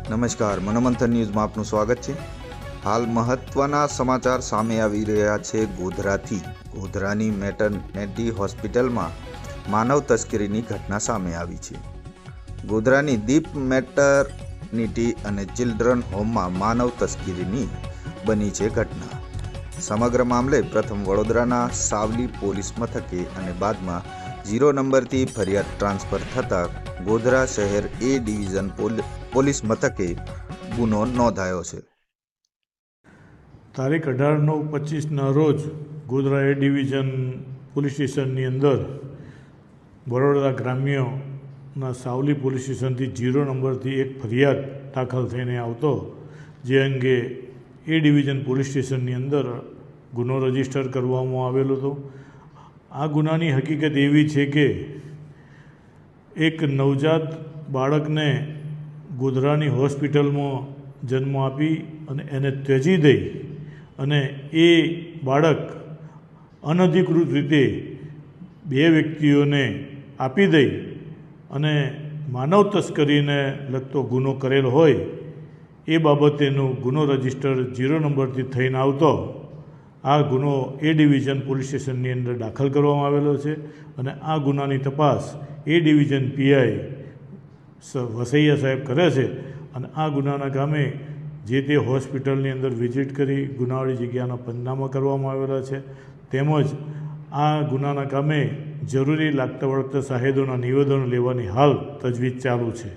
નમસ્કાર, મનોમંથન ન્યૂઝમાં આપનું સ્વાગત છે। હાલ મહત્વના સમાચાર સામે આવી રહ્યા છે ગોધરાથી। ગોધરાની મેટર્નિટી હોસ્પિટલમાં માનવ તસ્કરીની ઘટના સામે આવી છે। ગોધરાની દીપ મેટર્નિટી અને ચિલ્ડ્રન હોમમાં માનવ તસ્કરીની બની છે ઘટના। સમગ્ર મામલે પ્રથમ વડોદરાના સાવલી પોલીસ મથકે અને બાદમાં 0 નંબરથી ફરિયાદ ટ્રાન્સફર થતાં ગોધરા શહેર એ ડિવિઝન પોલીસ મથકે ગુનો નોંધાયો છે। તારીખ 18/9/25ના રોજ ગોધરા એ ડિવિઝન પોલીસ સ્ટેશનની અંદર વડોદરા ગ્રામ્યના સાવલી પોલીસ સ્ટેશનથી 0 નંબરથી એક ફરિયાદ દાખલ થઈને આવતો, જે અંગે એ ડિવિઝન પોલીસ સ્ટેશનની અંદર ગુનો રજીસ્ટર કરવામાં આવેલો હતો। આ ગુનાની હકીકત એવી છે કે એક નવજાત બાળકને ગોધરાની હોસ્પિટલમાં જન્મ આપી અને એને ત્યજી દઈ અને એ બાળક અનધિકૃત રીતે 2 વ્યક્તિઓને આપી દઈ અને માનવ તસ્કરીને લગતો ગુનો કરેલ હોય એ બાબતેનો ગુનો રજીસ્ટર 0 નંબરથી થઈને આવતો આ ગુનો એ ડિવિઝન પોલીસ સ્ટેશનની અંદર દાખલ કરવામાં આવેલો છે અને આ ગુનાની તપાસ એ ડિવિઝન પીઆઈ વસૈયા સાહેબ કરે છે અને આ ગુનાના કામે જે તે હોસ્પિટલની અંદર વિઝિટ કરી ગુનાવાળી જગ્યાના પંચનામા કરવામાં આવેલા છે, તેમજ આ ગુનાના કામે જરૂરી લાગતા વળગતા સાહેદોના નિવેદનો લેવાની હાલ તજવીજ ચાલુ છે।